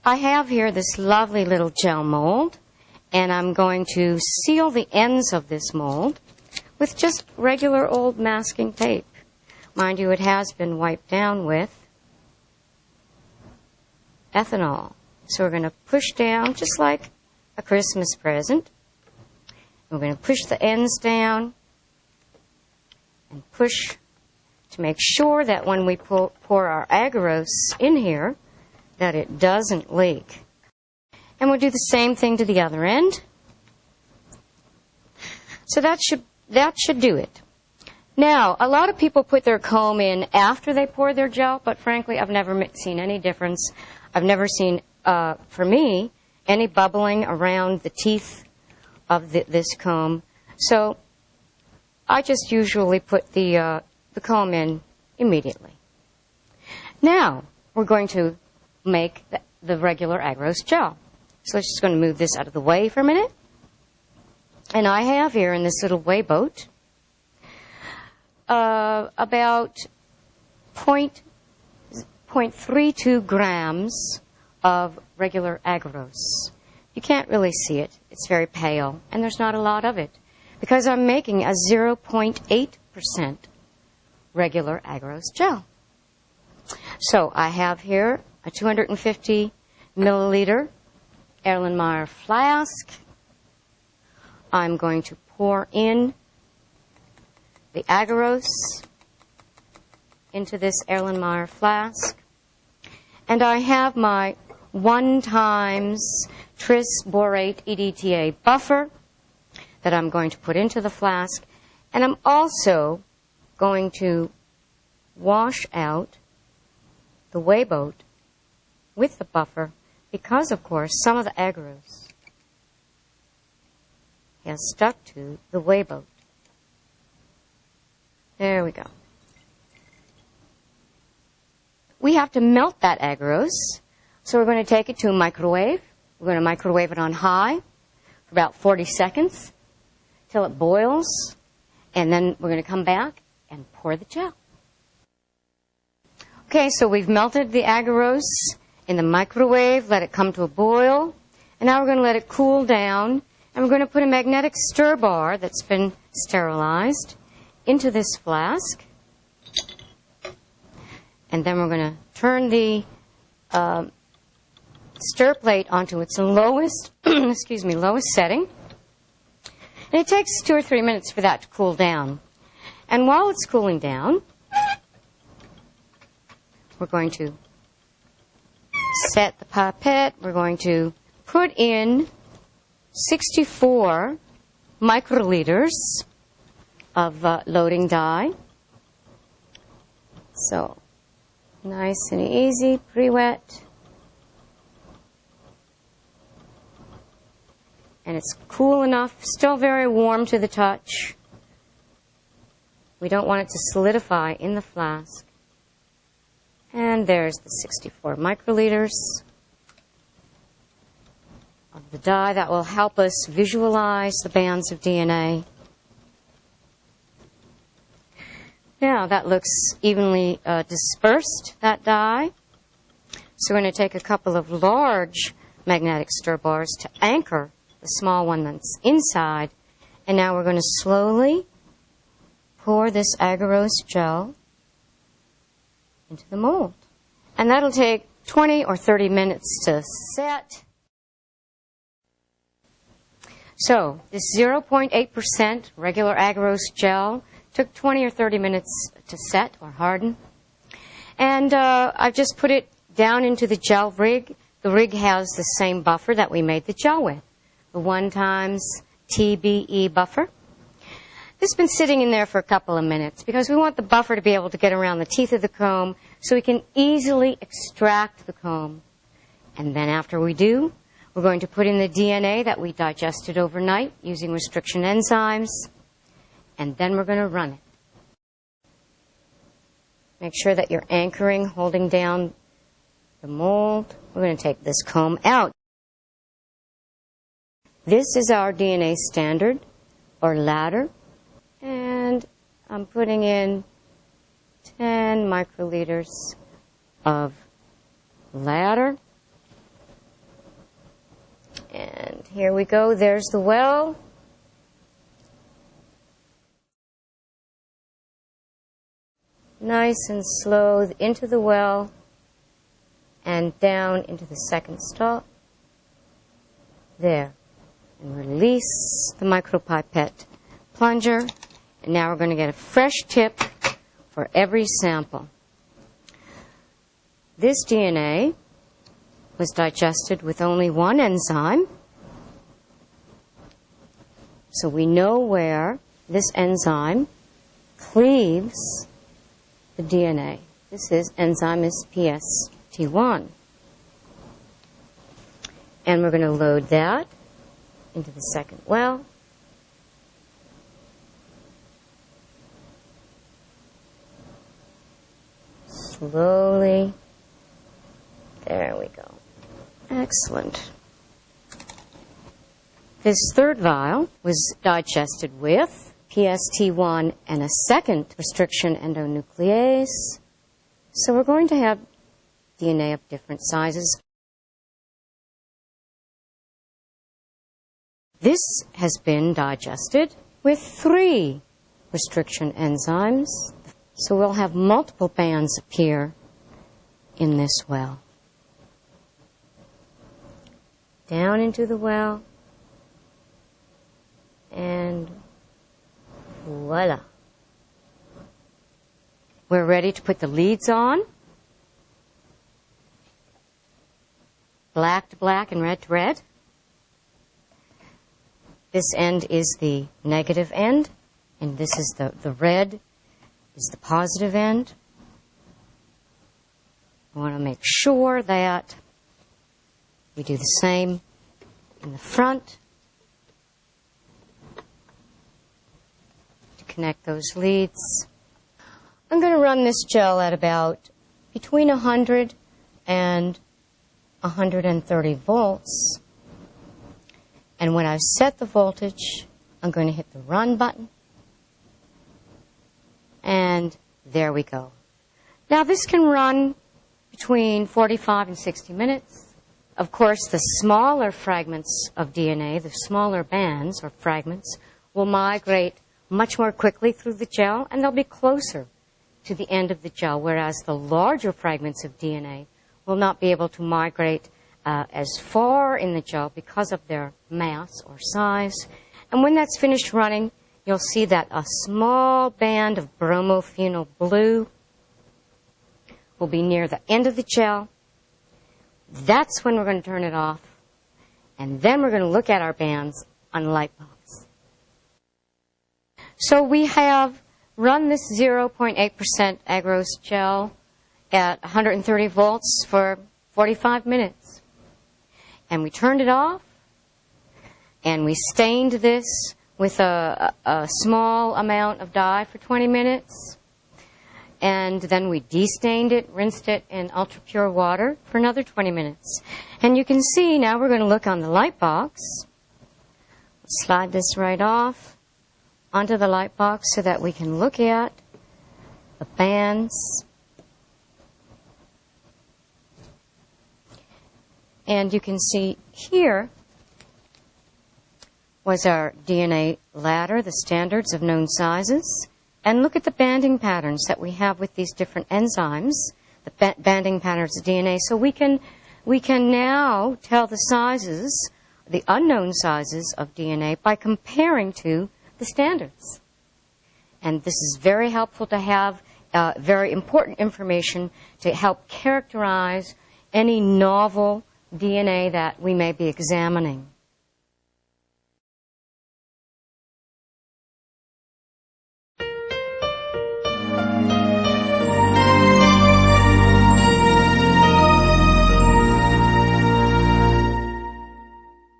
I have here this lovely little gel mold, and I'm going to seal the ends of this mold with just regular old masking tape. Mind you, it has been wiped down with ethanol. So we're going to push down just like a Christmas present. We're going to push the ends down and push to make sure that when we pour our agarose in here, that it doesn't leak. And we'll do the same thing to the other end. So that should do it. Now, a lot of people put their comb in after they pour their gel, but frankly, I've never seen any difference. I've never seen, for me, any bubbling around the teeth of this comb. So I just usually put the comb in immediately. Now, we're going to make the regular agarose gel. So let's just going to move this out of the way for a minute. And I have here in this little weigh boat about 0.32 grams of regular agarose. You can't really see it. It's very pale, and there's not a lot of it because I'm making a 0.8% regular agarose gel. So I have here a 250 milliliter Erlenmeyer flask. I'm going to pour in the agarose into this Erlenmeyer flask. And I have my 1 times tris borate EDTA buffer that I'm going to put into the flask. And I'm also going to wash out the weigh boat with the buffer because, of course, some of the agarose has stuck to the weigh boat. There we go. We have to melt that agarose, so we're going to take it to a microwave. We're going to microwave it on high for about 40 seconds till it boils, and then we're going to come back and pour the gel. Okay, so we've melted the agarose in the microwave, let it come to a boil, and now we're going to let it cool down, and we're going to put a magnetic stir bar that's been sterilized into this flask, and then we're going to turn the stir plate onto its lowest, lowest setting, and it takes 2 or 3 minutes for that to cool down. And while it's cooling down, we're going to set the pipette. We're going to put in 64 microliters of loading dye. So, nice and easy, pre-wet. And it's cool enough, still very warm to the touch. We don't want it to solidify in the flask. And there's the 64 microliters of the dye that will help us visualize the bands of DNA. Now that looks evenly dispersed, that dye. So we're going to take a couple of large magnetic stir bars to anchor the small one that's inside. And now we're going to slowly pour this agarose gel into the mold. And that'll take 20 or 30 minutes to set. So this 0.8% regular agarose gel took 20 or 30 minutes to set or harden. And I've just put it down into the gel rig. The rig has the same buffer that we made the gel with, the 1 times TBE buffer. This has been sitting in there for a couple of minutes because we want the buffer to be able to get around the teeth of the comb so we can easily extract the comb. And then after we do, we're going to put in the DNA that we digested overnight using restriction enzymes, and then we're going to run it. Make sure that you're anchoring, holding down the mold. We're going to take this comb out. This is our DNA standard, or ladder, and I'm putting in 10 microliters of ladder. Here we go. There's the well. Nice and slow into the well and down into the second stop. There. And release the micropipette plunger. And now we're going to get a fresh tip for every sample. This DNA was digested with only one enzyme. So we know where this enzyme cleaves the DNA. This enzyme is PST1. And we're going to load that into the second well. Slowly. There we go. Excellent. This third vial was digested with PST1 and a second restriction endonuclease. So we're going to have DNA of different sizes. This has been digested with 3 restriction enzymes. So we'll have multiple bands appear in this well. Down into the well. And voila. We're ready to put the leads on. Black to black and red to red. This end is the negative end, and this is the red is the positive end. I want to make sure that we do the same in the front. Connect those leads. I'm going to run this gel at about between 100 and 130 volts. And when I've set the voltage, I'm going to hit the run button. And there we go. Now this can run between 45 and 60 minutes. Of course, the smaller fragments of DNA, the smaller bands or fragments, will migrate much more quickly through the gel, and they'll be closer to the end of the gel, whereas the larger fragments of DNA will not be able to migrate as far in the gel because of their mass or size. And when that's finished running, you'll see that a small band of bromophenol blue will be near the end of the gel. That's when we're going to turn it off, and then we're going to look at our bands on light bulbs. So we have run this 0.8% agarose gel at 130 volts for 45 minutes. And we turned it off, and we stained this with a small amount of dye for 20 minutes. And then we destained it, rinsed it in ultra-pure water for another 20 minutes. And you can see now we're going to look on the light box. Slide this right off onto the light box so that we can look at the bands. And you can see here was our DNA ladder, the standards of known sizes. And look at the banding patterns that we have with these different enzymes, the banding patterns of DNA. So we can now tell the sizes, the unknown sizes of DNA by comparing to the standards. And this is very helpful to have, very important information to help characterize any novel DNA that we may be examining.